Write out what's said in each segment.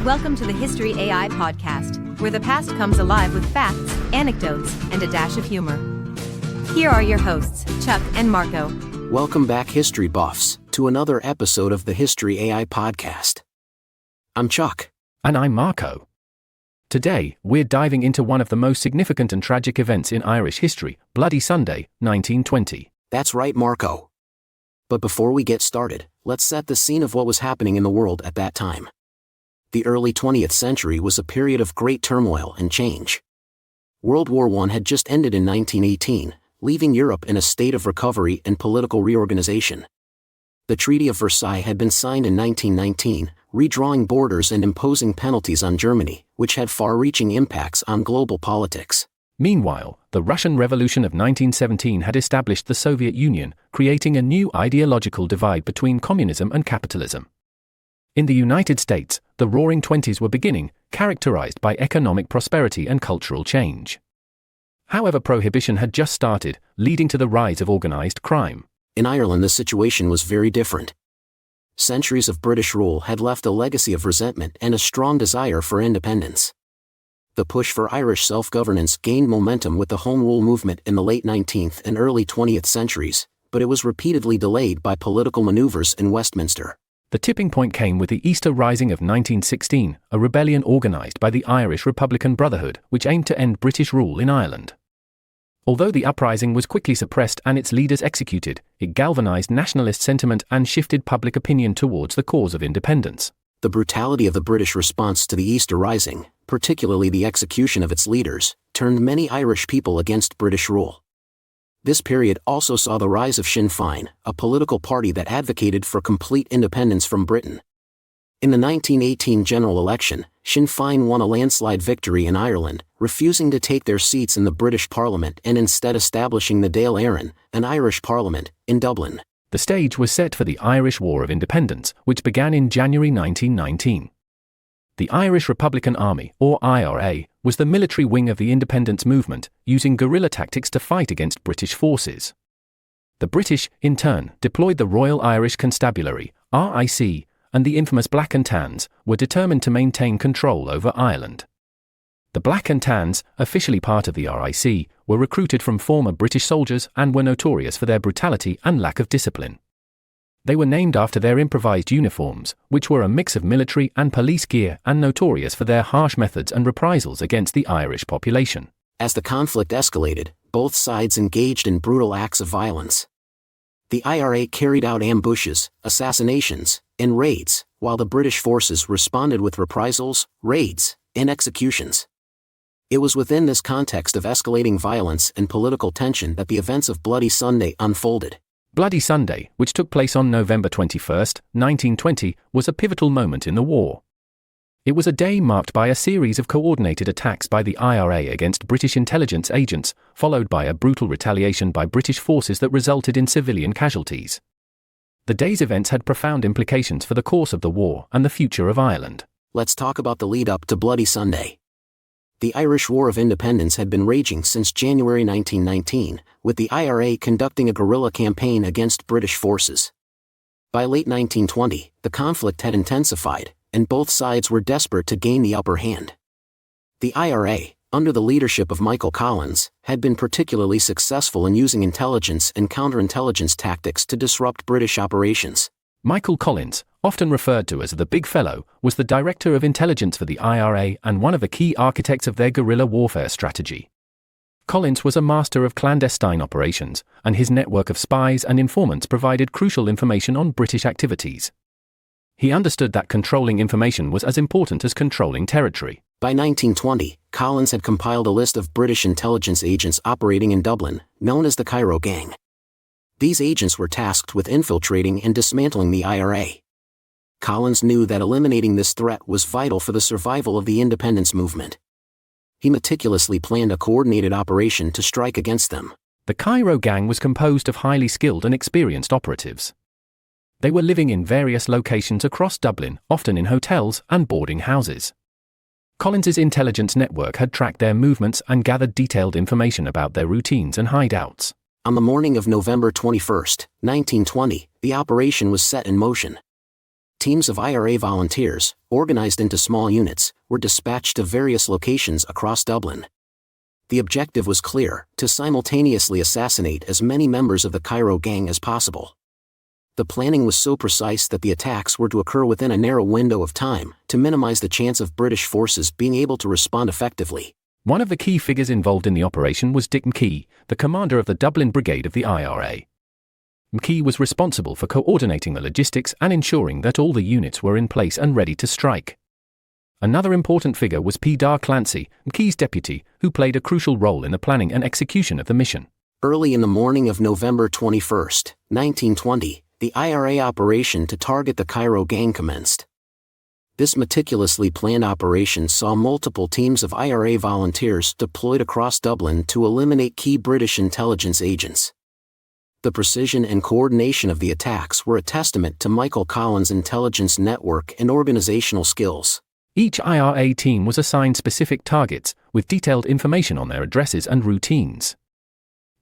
Welcome to the History AI podcast, where the past comes alive with facts, anecdotes, and a dash of humor. Here are your hosts, Chuck and Marco. Welcome back, history buffs, to another episode of the History AI podcast. I'm Chuck. And I'm Marco. Today, we're diving into one of the most significant and tragic events in Irish history, Bloody Sunday, 1920. That's right, Marco. But before we get started, let's set the scene of what was happening in the world at that time. The early 20th century was a period of great turmoil and change. World War I had just ended in 1918, leaving Europe in a state of recovery and political reorganization. The Treaty of Versailles had been signed in 1919, redrawing borders and imposing penalties on Germany, which had far-reaching impacts on global politics. Meanwhile, the Russian Revolution of 1917 had established the Soviet Union, creating a new ideological divide between communism and capitalism. In the United States, the Roaring Twenties were beginning, characterized by economic prosperity and cultural change. However, prohibition had just started, leading to the rise of organized crime. In Ireland, the situation was very different. Centuries of British rule had left a legacy of resentment and a strong desire for independence. The push for Irish self-governance gained momentum with the Home Rule movement in the late 19th and early 20th centuries, but it was repeatedly delayed by political maneuvers in Westminster. The tipping point came with the Easter Rising of 1916, a rebellion organized by the Irish Republican Brotherhood, which aimed to end British rule in Ireland. Although the uprising was quickly suppressed and its leaders executed, it galvanized nationalist sentiment and shifted public opinion towards the cause of independence. The brutality of the British response to the Easter Rising, particularly the execution of its leaders, turned many Irish people against British rule. This period also saw the rise of Sinn Féin, a political party that advocated for complete independence from Britain. In the 1918 general election, Sinn Féin won a landslide victory in Ireland, refusing to take their seats in the British Parliament and instead establishing the Dáil Éireann, an Irish parliament, in Dublin. The stage was set for the Irish War of Independence, which began in January 1919. The Irish Republican Army, or IRA, was the military wing of the independence movement, using guerrilla tactics to fight against British forces. The British, in turn, deployed the Royal Irish Constabulary, RIC, and the infamous Black and Tans, were determined to maintain control over Ireland. The Black and Tans, officially part of the RIC, were recruited from former British soldiers and were notorious for their brutality and lack of discipline. They were named after their improvised uniforms, which were a mix of military and police gear and notorious for their harsh methods and reprisals against the Irish population. As the conflict escalated, both sides engaged in brutal acts of violence. The IRA carried out ambushes, assassinations, and raids, while the British forces responded with reprisals, raids, and executions. It was within this context of escalating violence and political tension that the events of Bloody Sunday unfolded. Bloody Sunday, which took place on November 21, 1920, was a pivotal moment in the war. It was a day marked by a series of coordinated attacks by the IRA against British intelligence agents, followed by a brutal retaliation by British forces that resulted in civilian casualties. The day's events had profound implications for the course of the war and the future of Ireland. Let's talk about the lead-up to Bloody Sunday. The Irish War of Independence had been raging since January 1919, with the IRA conducting a guerrilla campaign against British forces. By late 1920, the conflict had intensified, and both sides were desperate to gain the upper hand. The IRA, under the leadership of Michael Collins, had been particularly successful in using intelligence and counterintelligence tactics to disrupt British operations. Michael Collins, often referred to as the Big Fellow, was the director of intelligence for the IRA and one of the key architects of their guerrilla warfare strategy. Collins was a master of clandestine operations, and his network of spies and informants provided crucial information on British activities. He understood that controlling information was as important as controlling territory. By 1920, Collins had compiled a list of British intelligence agents operating in Dublin, known as the Cairo Gang. These agents were tasked with infiltrating and dismantling the IRA. Collins knew that eliminating this threat was vital for the survival of the independence movement. He meticulously planned a coordinated operation to strike against them. The Cairo Gang was composed of highly skilled and experienced operatives. They were living in various locations across Dublin, often in hotels and boarding houses. Collins's intelligence network had tracked their movements and gathered detailed information about their routines and hideouts. On the morning of November 21, 1920, the operation was set in motion. Teams of IRA volunteers, organized into small units, were dispatched to various locations across Dublin. The objective was clear: to simultaneously assassinate as many members of the Cairo gang as possible. The planning was so precise that the attacks were to occur within a narrow window of time, to minimize the chance of British forces being able to respond effectively. One of the key figures involved in the operation was Dick McKee, the commander of the Dublin Brigade of the IRA. McKee was responsible for coordinating the logistics and ensuring that all the units were in place and ready to strike. Another important figure was P. Dar Clancy, McKee's deputy, who played a crucial role in the planning and execution of the mission. Early in the morning of November 21, 1920, the IRA operation to target the Cairo gang commenced. This meticulously planned operation saw multiple teams of IRA volunteers deployed across Dublin to eliminate key British intelligence agents. The precision and coordination of the attacks were a testament to Michael Collins' intelligence network and organizational skills. Each IRA team was assigned specific targets, with detailed information on their addresses and routines.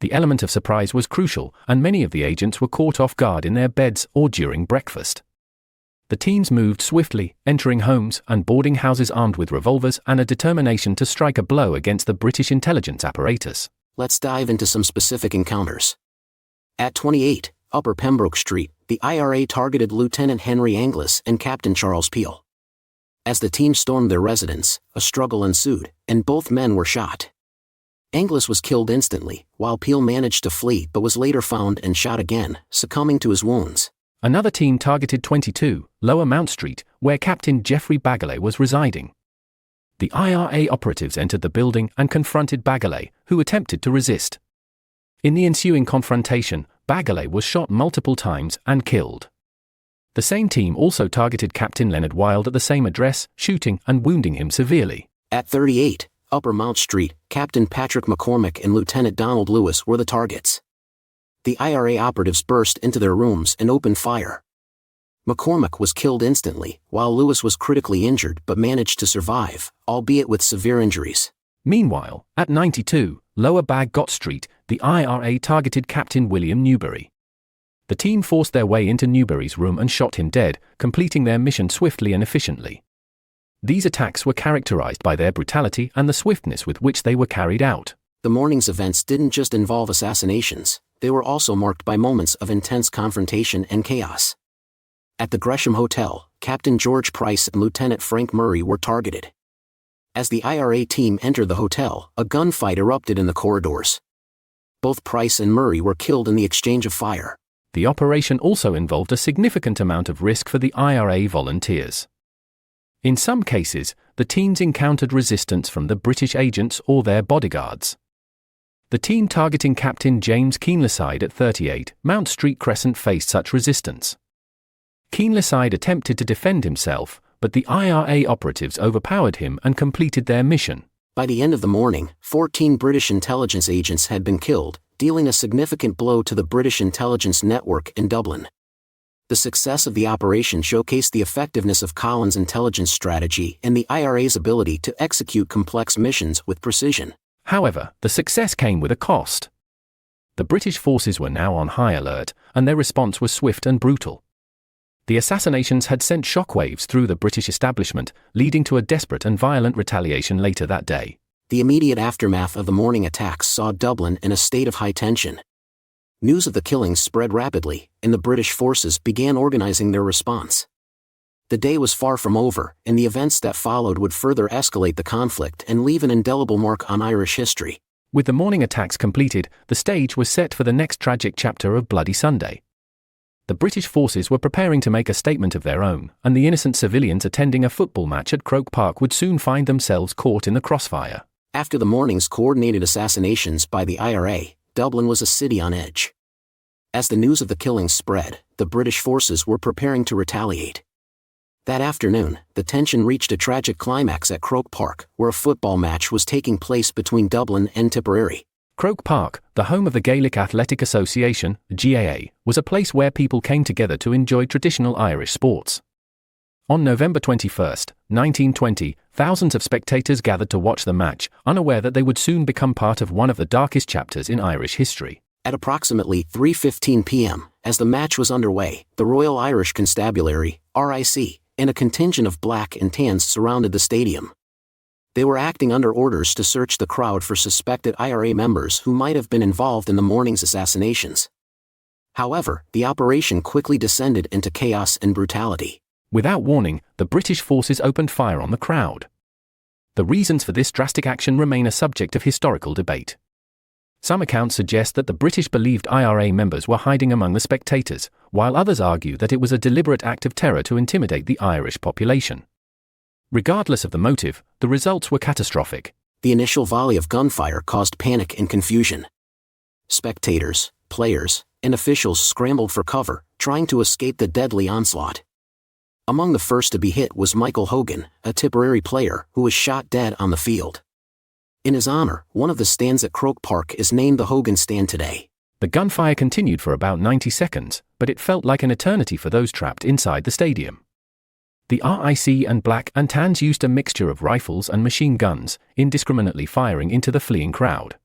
The element of surprise was crucial, and many of the agents were caught off guard in their beds or during breakfast. The teams moved swiftly, entering homes and boarding houses armed with revolvers and a determination to strike a blow against the British intelligence apparatus. Let's dive into some specific encounters. At 28 Upper Pembroke Street, the IRA targeted Lieutenant Henry Anglis and Captain Charles Peel. As the team stormed their residence, a struggle ensued, and both men were shot. Anglis was killed instantly, while Peel managed to flee but was later found and shot again, succumbing to his wounds. Another team targeted 22 Lower Mount Street, where Captain Geoffrey Bagalay was residing. The IRA operatives entered the building and confronted Bagalay, who attempted to resist. In the ensuing confrontation, Bagalay was shot multiple times and killed. The same team also targeted Captain Leonard Wilde at the same address, shooting and wounding him severely. At 38 Upper Mount Street, Captain Patrick McCormick and Lieutenant Donald Lewis were the targets. The IRA operatives burst into their rooms and opened fire. McCormick was killed instantly, while Lewis was critically injured but managed to survive, albeit with severe injuries. Meanwhile, at 92 Lower Baggot Street, the IRA targeted Captain William Newberry. The team forced their way into Newberry's room and shot him dead, completing their mission swiftly and efficiently. These attacks were characterized by their brutality and the swiftness with which they were carried out. The morning's events didn't just involve assassinations, they were also marked by moments of intense confrontation and chaos. At the Gresham Hotel, Captain George Price and Lieutenant Frank Murray were targeted. As the IRA team entered the hotel, a gunfight erupted in the corridors. Both Price and Murray were killed in the exchange of fire. The operation also involved a significant amount of risk for the IRA volunteers. In some cases, the teams encountered resistance from the British agents or their bodyguards. The team targeting Captain James Keenleside at 38 Mount Street Crescent faced such resistance. Keenleside attempted to defend himself, but the IRA operatives overpowered him and completed their mission. By the end of the morning, 14 British intelligence agents had been killed, dealing a significant blow to the British intelligence network in Dublin. The success of the operation showcased the effectiveness of Collins' intelligence strategy and the IRA's ability to execute complex missions with precision. However, the success came with a cost. The British forces were now on high alert, and their response was swift and brutal. The assassinations had sent shockwaves through the British establishment, leading to a desperate and violent retaliation later that day. The immediate aftermath of the morning attacks saw Dublin in a state of high tension. News of the killings spread rapidly, and the British forces began organizing their response. The day was far from over, and the events that followed would further escalate the conflict and leave an indelible mark on Irish history. With the morning attacks completed, the stage was set for the next tragic chapter of Bloody Sunday. The British forces were preparing to make a statement of their own, and the innocent civilians attending a football match at Croke Park would soon find themselves caught in the crossfire. After the morning's coordinated assassinations by the IRA, Dublin was a city on edge. As the news of the killings spread, the British forces were preparing to retaliate. That afternoon, the tension reached a tragic climax at Croke Park, where a football match was taking place between Dublin and Tipperary. Croke Park, the home of the Gaelic Athletic Association, GAA, was a place where people came together to enjoy traditional Irish sports. On November 21, 1920, thousands of spectators gathered to watch the match, unaware that they would soon become part of one of the darkest chapters in Irish history. At approximately 3:15 p.m., As the match was underway, the Royal Irish Constabulary, RIC, and a contingent of black and tans surrounded the stadium. They were acting under orders to search the crowd for suspected IRA members who might have been involved in the morning's assassinations. However, the operation quickly descended into chaos and brutality. Without warning, the British forces opened fire on the crowd. The reasons for this drastic action remain a subject of historical debate. Some accounts suggest that the British believed IRA members were hiding among the spectators, while others argue that it was a deliberate act of terror to intimidate the Irish population. Regardless of the motive, the results were catastrophic. The initial volley of gunfire caused panic and confusion. Spectators, players, and officials scrambled for cover, trying to escape the deadly onslaught. Among the first to be hit was Michael Hogan, a Tipperary player, who was shot dead on the field. In his honor, one of the stands at Croke Park is named the Hogan Stand today. The gunfire continued for about 90 seconds, but it felt like an eternity for those trapped inside the stadium. The RIC and Black and Tans used a mixture of rifles and machine guns, indiscriminately firing into the fleeing crowd.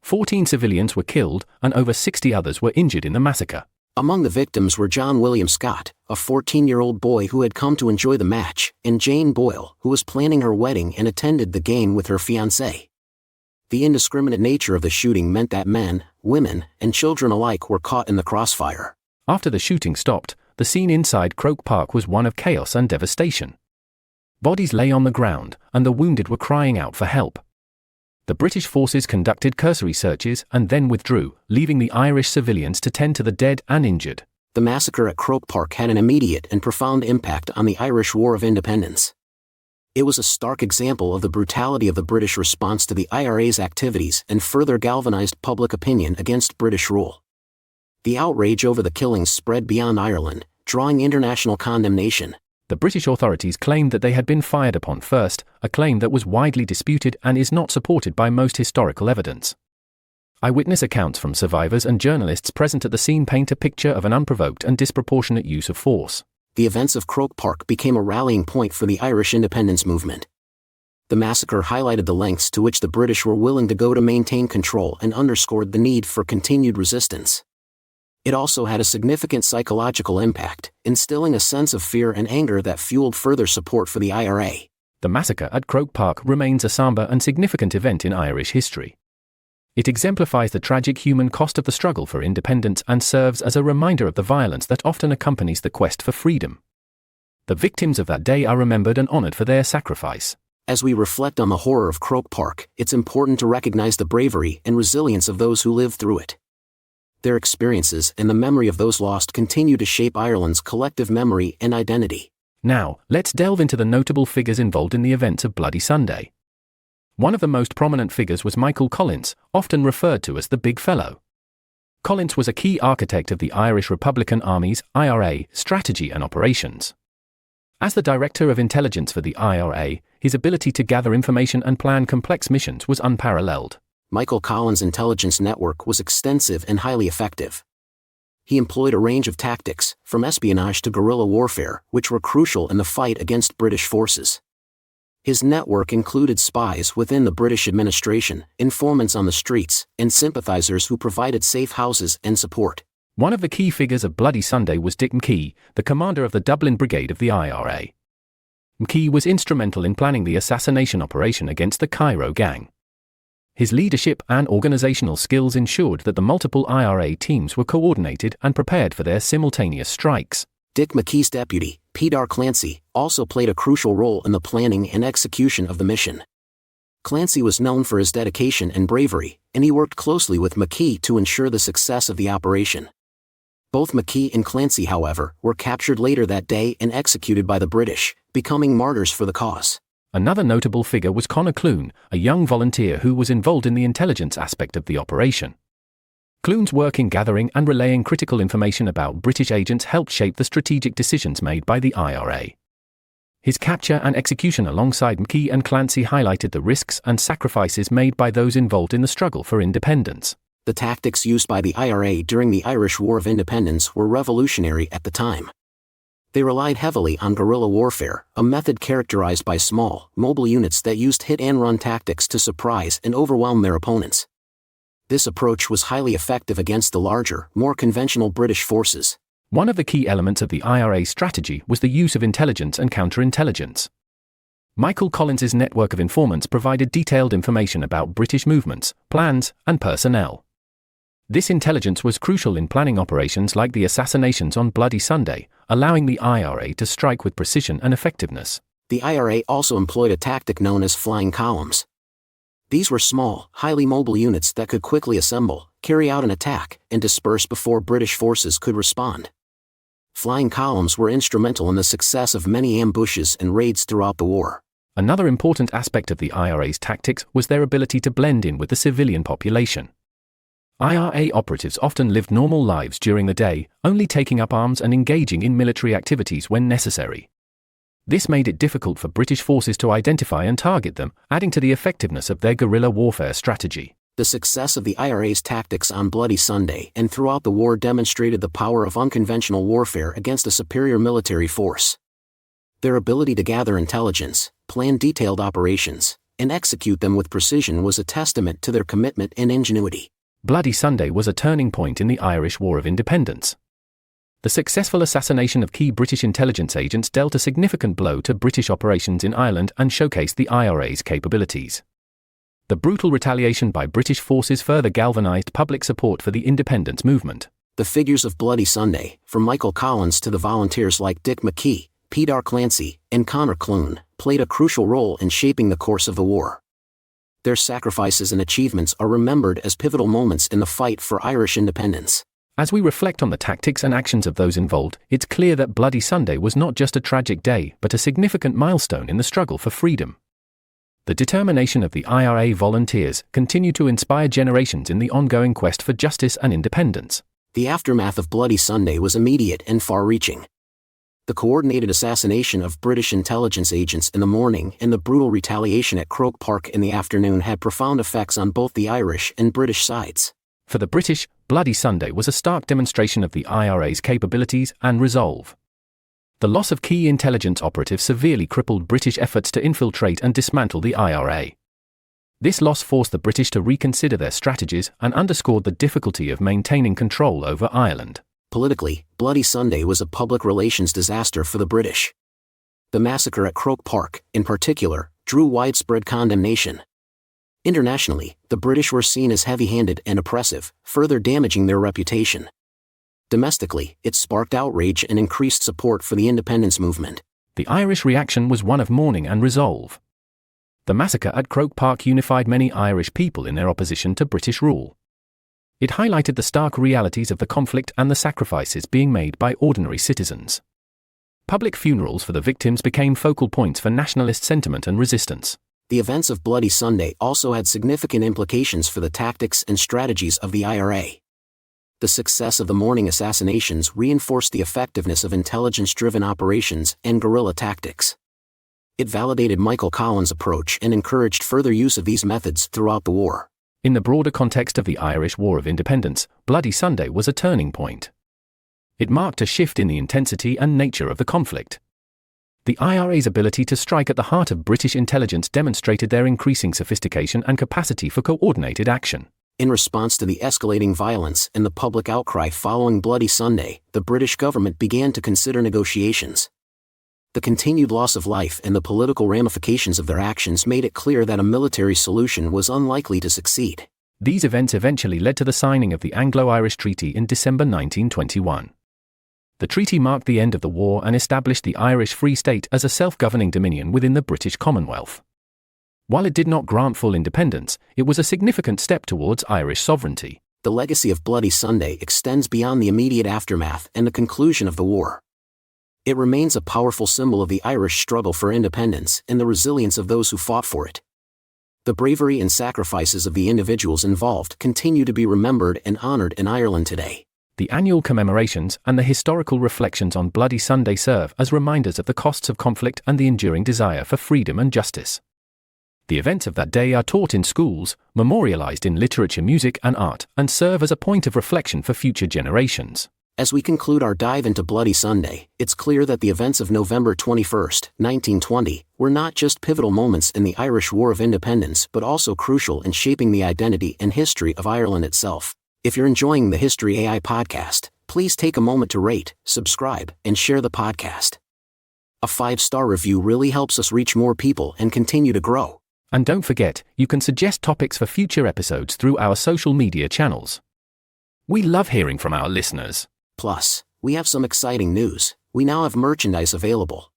14 civilians were killed, and over 60 others were injured in the massacre. Among the victims were John William Scott, a 14-year-old boy who had come to enjoy the match, and Jane Boyle, who was planning her wedding and attended the game with her fiancé. The indiscriminate nature of the shooting meant that men, women, and children alike were caught in the crossfire. After the shooting stopped, the scene inside Croke Park was one of chaos and devastation. Bodies lay on the ground, and the wounded were crying out for help. The British forces conducted cursory searches and then withdrew, leaving the Irish civilians to tend to the dead and injured. The massacre at Croke Park had an immediate and profound impact on the Irish War of Independence. It was a stark example of the brutality of the British response to the IRA's activities and further galvanized public opinion against British rule. The outrage over the killings spread beyond Ireland, drawing international condemnation. The British authorities claimed that they had been fired upon first, a claim that was widely disputed and is not supported by most historical evidence. Eyewitness accounts from survivors and journalists present at the scene paint a picture of an unprovoked and disproportionate use of force. The events of Croke Park became a rallying point for the Irish independence movement. The massacre highlighted the lengths to which the British were willing to go to maintain control and underscored the need for continued resistance. It also had a significant psychological impact, instilling a sense of fear and anger that fueled further support for the IRA. The massacre at Croke Park remains a somber and significant event in Irish history. It exemplifies the tragic human cost of the struggle for independence and serves as a reminder of the violence that often accompanies the quest for freedom. The victims of that day are remembered and honored for their sacrifice. As we reflect on the horror of Croke Park, it's important to recognize the bravery and resilience of those who lived through it. Their experiences and the memory of those lost continue to shape Ireland's collective memory and identity. Now, let's delve into the notable figures involved in the events of Bloody Sunday. One of the most prominent figures was Michael Collins, often referred to as the Big Fellow. Collins was a key architect of the Irish Republican Army's IRA strategy and operations. As the Director of Intelligence for the IRA, his ability to gather information and plan complex missions was unparalleled. Michael Collins' intelligence network was extensive and highly effective. He employed a range of tactics, from espionage to guerrilla warfare, which were crucial in the fight against British forces. His network included spies within the British administration, informants on the streets, and sympathizers who provided safe houses and support. One of the key figures of Bloody Sunday was Dick McKee, the commander of the Dublin Brigade of the IRA. McKee was instrumental in planning the assassination operation against the Cairo gang. His leadership and organizational skills ensured that the multiple IRA teams were coordinated and prepared for their simultaneous strikes. Dick McKee's deputy, Peadar Clancy, also played a crucial role in the planning and execution of the mission. Clancy was known for his dedication and bravery, and he worked closely with McKee to ensure the success of the operation. Both McKee and Clancy, however, were captured later that day and executed by the British, becoming martyrs for the cause. Another notable figure was Conor Clune, a young volunteer who was involved in the intelligence aspect of the operation. Clune's work in gathering and relaying critical information about British agents helped shape the strategic decisions made by the IRA. His capture and execution alongside McKee and Clancy highlighted the risks and sacrifices made by those involved in the struggle for independence. The tactics used by the IRA during the Irish War of Independence were revolutionary at the time. They relied heavily on guerrilla warfare, a method characterized by small, mobile units that used hit-and-run tactics to surprise and overwhelm their opponents. This approach was highly effective against the larger, more conventional British forces. One of the key elements of the IRA's strategy was the use of intelligence and counterintelligence. Michael Collins's network of informants provided detailed information about British movements, plans, and personnel. This intelligence was crucial in planning operations like the assassinations on Bloody Sunday, allowing the IRA to strike with precision and effectiveness. The IRA also employed a tactic known as flying columns. These were small, highly mobile units that could quickly assemble, carry out an attack, and disperse before British forces could respond. Flying columns were instrumental in the success of many ambushes and raids throughout the war. Another important aspect of the IRA's tactics was their ability to blend in with the civilian population. IRA operatives often lived normal lives during the day, only taking up arms and engaging in military activities when necessary. This made it difficult for British forces to identify and target them, adding to the effectiveness of their guerrilla warfare strategy. The success of the IRA's tactics on Bloody Sunday and throughout the war demonstrated the power of unconventional warfare against a superior military force. Their ability to gather intelligence, plan detailed operations, and execute them with precision was a testament to their commitment and ingenuity. Bloody Sunday was a turning point in the Irish War of Independence. The successful assassination of key British intelligence agents dealt a significant blow to British operations in Ireland and showcased the IRA's capabilities. The brutal retaliation by British forces further galvanized public support for the independence movement. The figures of Bloody Sunday, from Michael Collins to the volunteers like Dick McKee, Peter Clancy, and Conor Clune, played a crucial role in shaping the course of the war. Their sacrifices and achievements are remembered as pivotal moments in the fight for Irish independence. As we reflect on the tactics and actions of those involved, it's clear that Bloody Sunday was not just a tragic day but a significant milestone in the struggle for freedom. The determination of the IRA volunteers continued to inspire generations in the ongoing quest for justice and independence. The aftermath of Bloody Sunday was immediate and far-reaching. The coordinated assassination of British intelligence agents in the morning and the brutal retaliation at Croke Park in the afternoon had profound effects on both the Irish and British sides. For the British, Bloody Sunday was a stark demonstration of the IRA's capabilities and resolve. The loss of key intelligence operatives severely crippled British efforts to infiltrate and dismantle the IRA. This loss forced the British to reconsider their strategies and underscored the difficulty of maintaining control over Ireland. Politically, Bloody Sunday was a public relations disaster for the British. The massacre at Croke Park, in particular, drew widespread condemnation. Internationally, the British were seen as heavy-handed and oppressive, further damaging their reputation. Domestically, it sparked outrage and increased support for the independence movement. The Irish reaction was one of mourning and resolve. The massacre at Croke Park unified many Irish people in their opposition to British rule. It highlighted the stark realities of the conflict and the sacrifices being made by ordinary citizens. Public funerals for the victims became focal points for nationalist sentiment and resistance. The events of Bloody Sunday also had significant implications for the tactics and strategies of the IRA. The success of the morning assassinations reinforced the effectiveness of intelligence-driven operations and guerrilla tactics. It validated Michael Collins' approach and encouraged further use of these methods throughout the war. In the broader context of the Irish War of Independence, Bloody Sunday was a turning point. It marked a shift in the intensity and nature of the conflict. The IRA's ability to strike at the heart of British intelligence demonstrated their increasing sophistication and capacity for coordinated action. In response to the escalating violence and the public outcry following Bloody Sunday, the British government began to consider negotiations. The continued loss of life and the political ramifications of their actions made it clear that a military solution was unlikely to succeed. These events eventually led to the signing of the Anglo-Irish Treaty in December 1921. The treaty marked the end of the war and established the Irish Free State as a self-governing dominion within the British Commonwealth. While it did not grant full independence, it was a significant step towards Irish sovereignty. The legacy of Bloody Sunday extends beyond the immediate aftermath and the conclusion of the war. It remains a powerful symbol of the Irish struggle for independence and the resilience of those who fought for it. The bravery and sacrifices of the individuals involved continue to be remembered and honored in Ireland today. The annual commemorations and the historical reflections on Bloody Sunday serve as reminders of the costs of conflict and the enduring desire for freedom and justice. The events of that day are taught in schools, memorialized in literature, music, and art, and serve as a point of reflection for future generations. As we conclude our dive into Bloody Sunday, it's clear that the events of November 21, 1920, were not just pivotal moments in the Irish War of Independence but also crucial in shaping the identity and history of Ireland itself. If you're enjoying the History AI podcast, please take a moment to rate, subscribe, and share the podcast. A 5-star review really helps us reach more people and continue to grow. And don't forget, you can suggest topics for future episodes through our social media channels. We love hearing from our listeners. Plus, we have some exciting news. We now have merchandise available.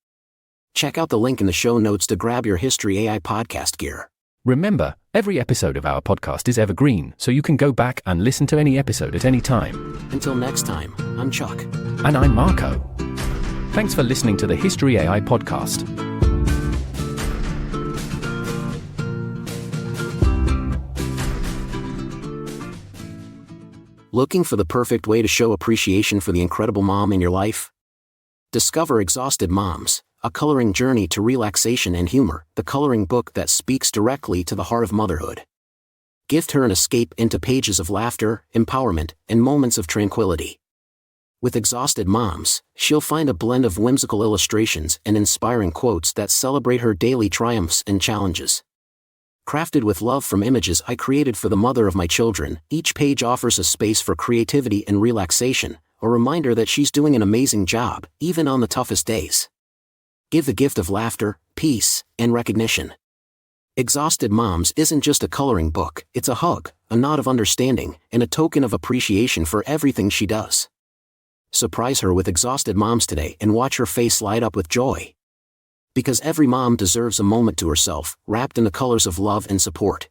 Check out the link in the show notes to grab your History AI podcast gear. Remember, every episode of our podcast is evergreen, so you can go back and listen to any episode at any time. Until next time, I'm Chuck. And I'm Marco. Thanks for listening to the History AI podcast. Looking for the perfect way to show appreciation for the incredible mom in your life? Discover Exhausted Moms, a coloring journey to relaxation and humor, the coloring book that speaks directly to the heart of motherhood. Gift her an escape into pages of laughter, empowerment, and moments of tranquility. With Exhausted Moms, she'll find a blend of whimsical illustrations and inspiring quotes that celebrate her daily triumphs and challenges. Crafted with love from images I created for the mother of my children, each page offers a space for creativity and relaxation, a reminder that she's doing an amazing job, even on the toughest days. Give the gift of laughter, peace, and recognition. Exhausted Moms isn't just a coloring book, it's a hug, a nod of understanding, and a token of appreciation for everything she does. Surprise her with Exhausted Moms today and watch her face light up with joy. Because every mom deserves a moment to herself, wrapped in the colors of love and support.